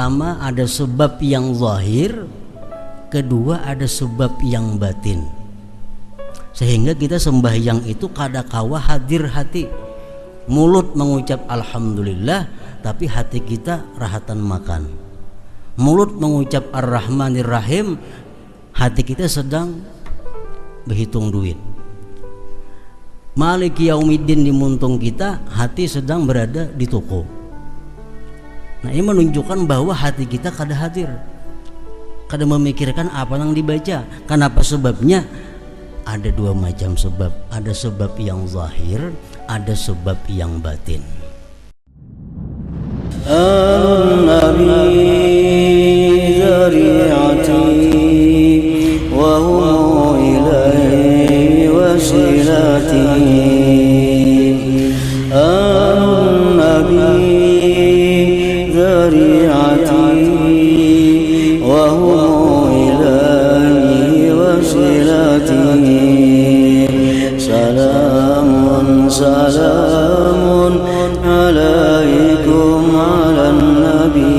Pertama ada sebab yang zahir, kedua ada sebab yang batin. Sehingga kita sembahyang itu kadakawa hadir hati. Mulut mengucap alhamdulillah, tapi hati kita rahatan makan. Mulut mengucap ar-rahmanir rahim, hati kita sedang berhitung duit. Maliki yaumiddin di muntung kita, hati sedang berada di toko. Nah, ini menunjukkan bahwa hati kita kada hadir, kada memikirkan apa yang dibaca. Kenapa sebabnya? Ada dua macam sebab. Ada sebab yang zahir, ada sebab yang batin. An-Nabi zari'ati wa huwa ilaihi wasilati. An-Nabi zari'ati wa huwa ilaihi wasilati. Salamun salamun alaikum ala nabi.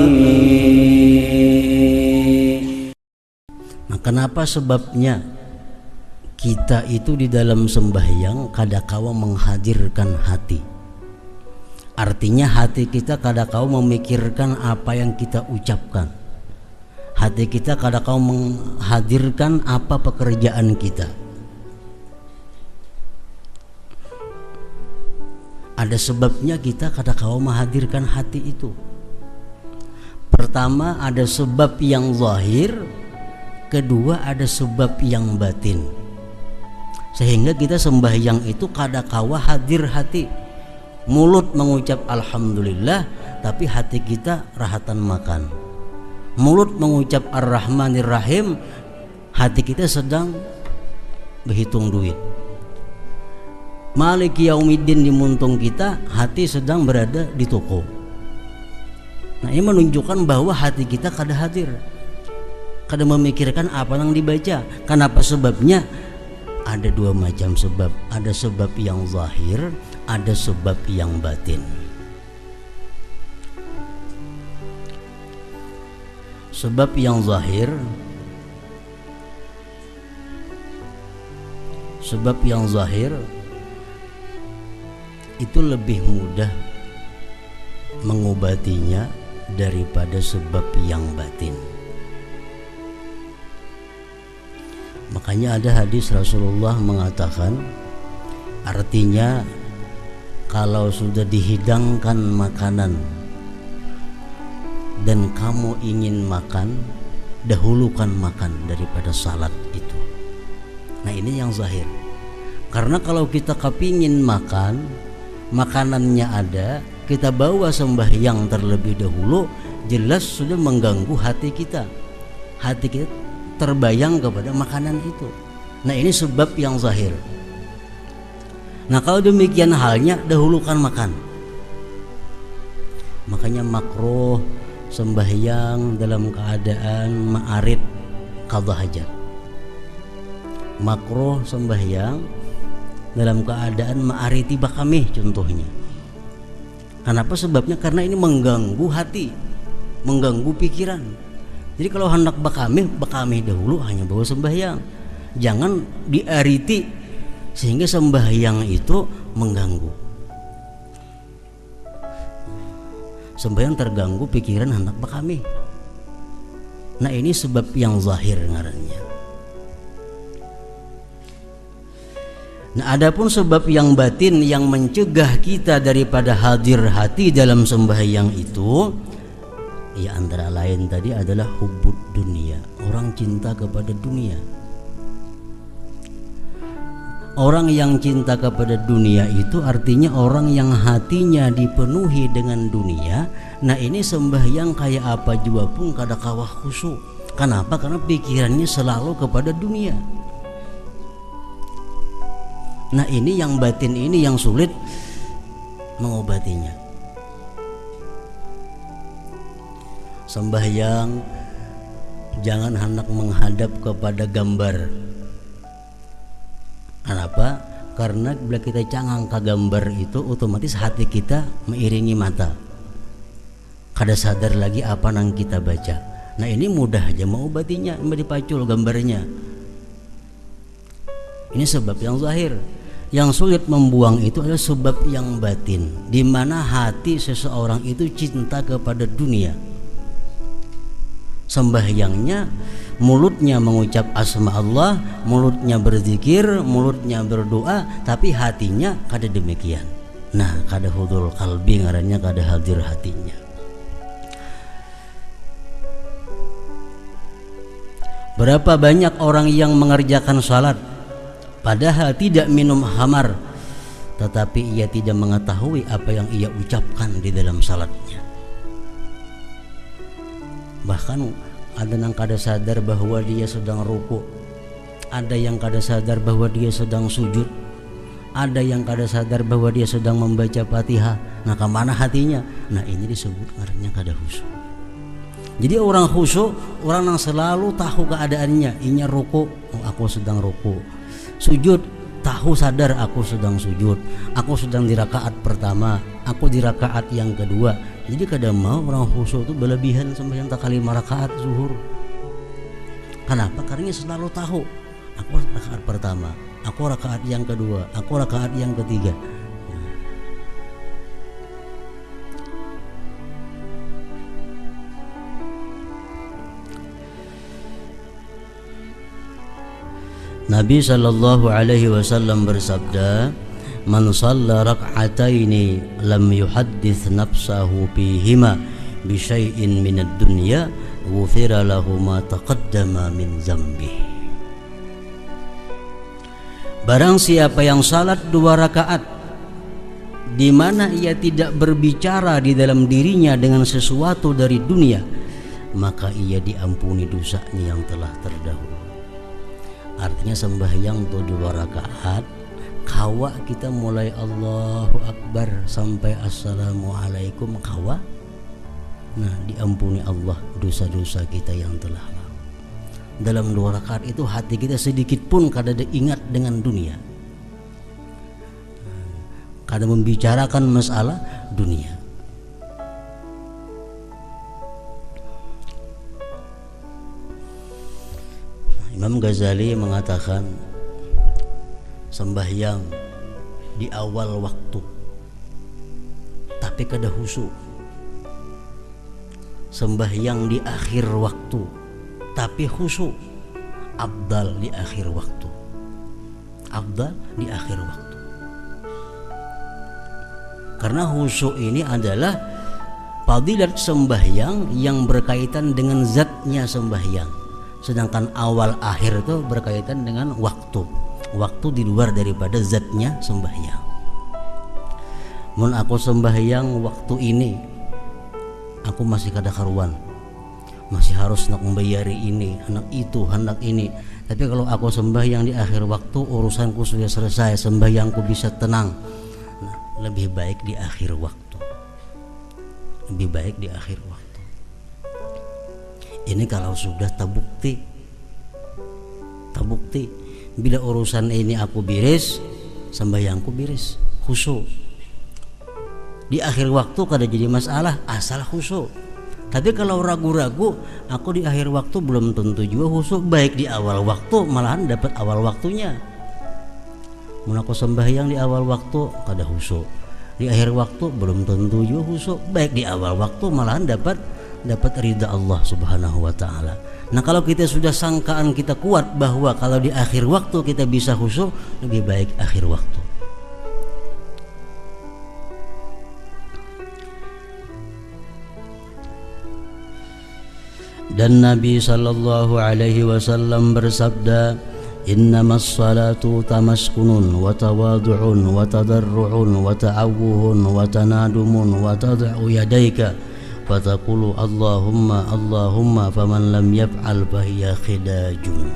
Nah, kenapa sebabnya kita itu di dalam sembahyang kadakawa menghadirkan hati? Artinya hati kita kadakawa memikirkan apa yang kita ucapkan. Hati kita kadakawa menghadirkan apa pekerjaan kita. Ada sebabnya kita kadakawa menghadirkan hati itu. Pertama ada sebab yang zahir, kedua ada sebab yang batin. Sehingga kita sembahyang itu kadakawa hadir hati. Mulut mengucap alhamdulillah, tapi hati kita rahatan makan. Mulut mengucap ar-rahmanir rahim, hati kita sedang berhitung duit. Maliki yaumiddin di muntung kita, hati sedang berada di toko. Nah, ini menunjukkan bahwa hati kita kada hadir, kada memikirkan apa yang dibaca. Kenapa sebabnya? Ada dua macam sebab. Ada sebab yang zahir, ada sebab yang batin. Sebab yang zahir, sebab yang zahir itu lebih mudah mengobatinya daripada sebab yang batin. Makanya ada hadis Rasulullah mengatakan, artinya kalau sudah dihidangkan makanan dan kamu ingin makan, dahulukan makan daripada salat itu. Nah, ini yang zahir. Karena kalau kita kepingin makan, makanannya ada, kita bawa sembahyang terlebih dahulu, jelas sudah mengganggu hati kita. Hati kita terbayang kepada makanan itu. Nah, ini sebab yang zahir. Nah, kalau demikian halnya, dahulukan makan. Makanya makruh sembahyang dalam keadaan ma'arid qadha hajat. Makruh sembahyang dalam keadaan ma'ariti bakamih contohnya. Kenapa sebabnya? Karena ini mengganggu hati, mengganggu pikiran. Jadi kalau hendak bakamih dahulu, hanya bawa sembahyang. Jangan diariti sehingga sembahyang itu mengganggu. Sembahyang terganggu pikiran hendak bakamih. Nah, ini sebab yang zahir ngarannya. Nah, adapun sebab yang batin yang mencegah kita daripada hadir hati dalam sembahyang itu, ya antara lain tadi adalah hubbud dunia, orang cinta kepada dunia. Orang yang cinta kepada dunia itu artinya orang yang hatinya dipenuhi dengan dunia. Nah, ini sembahyang kayak apa juga pun kada kawah khusyuk. Kenapa? Karena pikirannya selalu kepada dunia. Nah, ini yang batin ini yang sulit mengobatinya. Sembahyang jangan hendak menghadap kepada gambar. Kenapa? Karena bila kita cangang ke gambar itu, otomatis hati kita mengiringi mata. kada sadar lagi apa nang kita baca. Nah ini mudah aja mau obatinya, mau dipacul gambarnya. Ini sebab yang zahir. Yang sulit membuang itu adalah sebab yang batin, di mana hati seseorang itu cinta kepada dunia. Sembahyangnya, mulutnya mengucap asma Allah, mulutnya berzikir, mulutnya berdoa, tapi hatinya kada demikian. Nah, kada hudul qalbi ngarannya, kada hadir hatinya. Berapa banyak orang yang mengerjakan salat padahal tidak minum khamar, tetapi ia tidak mengetahui apa yang ia ucapkan di dalam salatnya. Bahkan ada yang kada sadar bahwa dia sedang ruku, ada yang kada sadar bahwa dia sedang sujud, ada yang kada sadar bahwa dia sedang membaca Fatihah. Nah, kemana hatinya? Nah, ini disebut ngarannya kada khusyuk. Jadi orang khusyuk, orang yang selalu tahu keadaannya. Inya ruku, oh, aku sedang ruku. Sujud, tahu sadar aku sedang sujud, aku sedang di rakaat pertama, aku di rakaat yang kedua. Jadi kadang mau orang khusyuk itu berlebihan sembahyang tak kali 5 rakaat zuhur. Kenapa? Karena selalu tahu aku rakaat pertama, aku rakaat yang kedua, aku rakaat yang ketiga. Nabi sallallahu alaihi wasallam bersabda, "Man shalla rak'ataini lam yuhaddits nafsahu fihima bi syai'in minad dunya, ghufira lahu ma taqaddama min dzambihi." Barang siapa yang salat 2 rakaat di mana ia tidak berbicara di dalam dirinya dengan sesuatu dari dunia, maka ia diampuni dosanya yang telah terdahulu. Artinya sembahyang 2 rakaat, kawa kita mulai Allahu Akbar sampai Assalamualaikum kawa. Nah, diampuni Allah dosa-dosa kita yang telah lalu. Dalam 2 rakaat itu hati kita sedikit pun kada ingat dengan dunia, kada membicarakan masalah dunia. Imam Ghazali mengatakan sembahyang di awal waktu tapi kada khusyuk, sembahyang di akhir waktu tapi khusyuk, afdal di akhir waktu, afdal di akhir waktu. Karena khusyuk ini adalah fadilat sembahyang yang berkaitan dengan zatnya sembahyang. Sedangkan awal akhir itu berkaitan dengan waktu di luar daripada zatnya sembahyang. Mun aku sembahyang waktu ini, aku masih kada karuan, masih harus nak membayari ini, anak itu, anak ini. Tapi kalau aku sembahyang di akhir waktu, urusanku sudah selesai, sembahyangku bisa tenang. Nah, lebih baik di akhir waktu, lebih baik di akhir waktu. Ini kalau sudah terbukti, bila urusan ini aku beres, sembahyangku beres, khusyuk. Di akhir waktu kada jadi masalah asal khusyuk. Tapi kalau ragu-ragu, aku di akhir waktu belum tentu juga khusyuk. Baik di awal waktu malahan dapat awal waktunya. Mun aku sembahyang di awal waktu kada khusyuk, di akhir waktu belum tentu juga khusyuk. Baik di awal waktu malahan dapat ridha Allah Subhanahu wa taala. Nah, kalau kita sudah sangkaan kita kuat bahwa kalau di akhir waktu kita bisa khusyuk, lebih baik akhir waktu. Dan Nabi sallallahu alaihi wasallam bersabda, "Innamas salatu tamaskunun wa tawadu'un wa tadarru'un wa ta'awuhun wa tanadumun wa tad'u yadaika fataqulu Allahumma Allahumma faman lam yaf'al fahiya khidajun."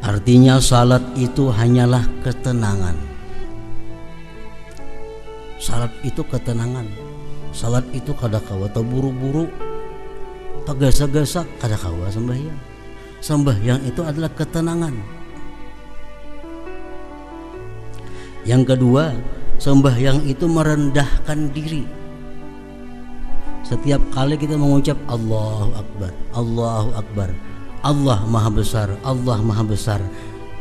Artinya salat itu hanyalah ketenangan. Salat itu ketenangan. Salat itu kada kawa terburu-buru, tagasa-gasa kada kawa sembahyang. Sembahyang itu adalah ketenangan. Yang kedua, Sembahyang itu merendahkan diri. Setiap kali kita mengucap Allahu Akbar, Allahu Akbar, Allah Maha Besar, Allah Maha Besar.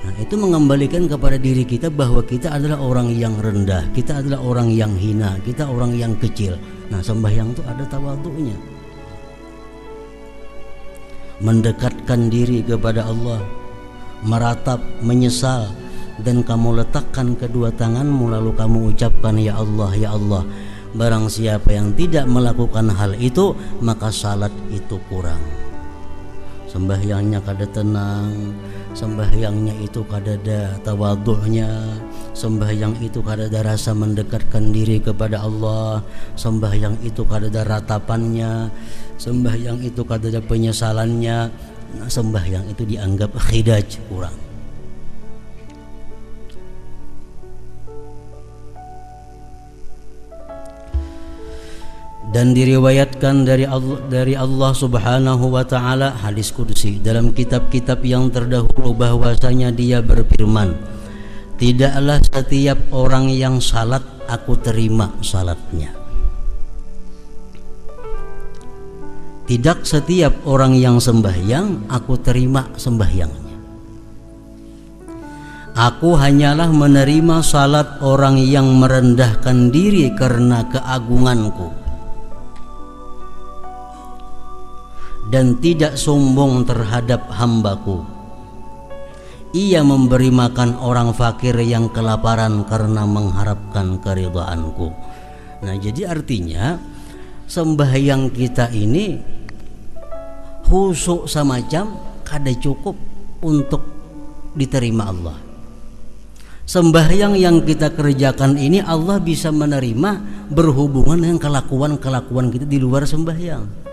Nah, itu mengembalikan kepada diri kita bahwa kita adalah orang yang rendah, kita adalah orang yang hina, kita orang yang kecil. Nah, sembahyang itu ada tawadhu'nya. Mendekatkan diri kepada Allah, meratap, menyesal, dan kamu letakkan kedua tanganmu lalu kamu ucapkan ya Allah, ya Allah. Barang siapa yang tidak melakukan hal itu, maka salat itu kurang. Sembahyangnya kada tenang, sembahyangnya itu kada ada tawadhu'nya, sembahyang itu kada ada rasa mendekatkan diri kepada Allah, sembahyang itu kada ada ratapannya, sembahyang itu kada ada penyesalannya. Nah, sembahyang itu dianggap khidaj, kurang. Dan diriwayatkan dari Allah Subhanahu wa taala, hadis qudsi dalam kitab-kitab yang terdahulu, bahwasanya Dia berfirman, tidaklah setiap orang yang salat aku terima salatnya. Tidak setiap orang yang sembahyang aku terima sembahyangnya. Aku hanyalah menerima salat orang yang merendahkan diri karena keagunganku dan tidak sombong terhadap hambaku. Ia memberi makan orang fakir yang kelaparan karena mengharapkan keridhaanku. Nah, jadi artinya sembahyang kita ini khusyuk semacam kada cukup untuk diterima Allah. Sembahyang yang kita kerjakan ini Allah bisa menerima berhubungan dengan kelakuan-kelakuan kita di luar sembahyang.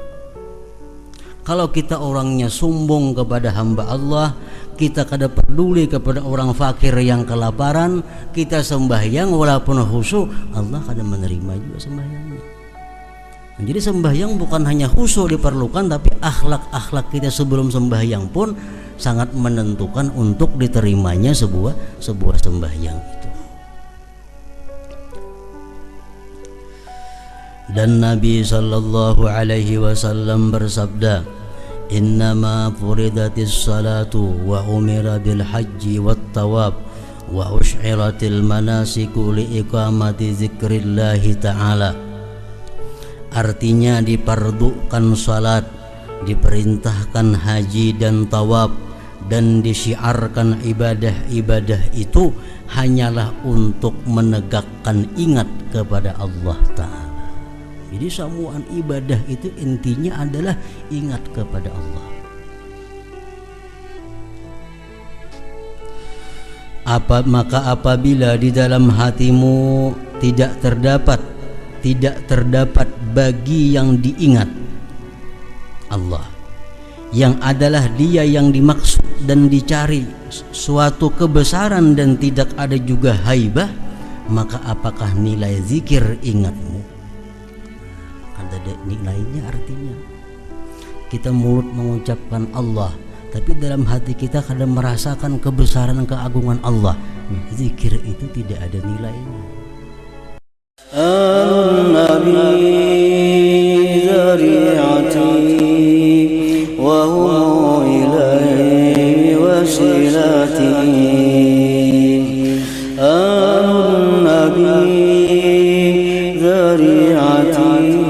Kalau kita orangnya sombong kepada hamba Allah, kita kada peduli kepada orang fakir yang kelaparan, kita sembahyang walaupun khusyuk, Allah kada menerima juga sembahyangnya. Nah, jadi sembahyang bukan hanya khusyuk diperlukan, tapi akhlak-akhlak kita sebelum sembahyang pun sangat menentukan untuk diterimanya sebuah sembahyang itu. Dan Nabi sallallahu alaihi wasallam bersabda, innama furidatis salatu wa umira bil haji wat tawab wa ush'iratil manasiku li iqamati zikrillahi ta'ala. Artinya dipardukan salat, diperintahkan haji dan tawab, dan disyiarkan ibadah-ibadah itu hanyalah untuk menegakkan ingat kepada Allah Ta'ala. Jadi semua ibadah itu intinya adalah ingat kepada Allah. Maka apabila di dalam hatimu tidak terdapat bagi yang diingat Allah, yang adalah Dia yang dimaksud dan dicari suatu kebesaran, dan tidak ada juga haibah, maka apakah nilai zikir ingatmu? Ada nilainya. Artinya kita mulut mengucapkan Allah, tapi dalam hati kita kadang merasakan kebesaran dan keagungan Allah. Zikir itu tidak ada nilainya. An-Nabi zari'ati wa huwa ilaihi wasilati. An-Nabi zari'ati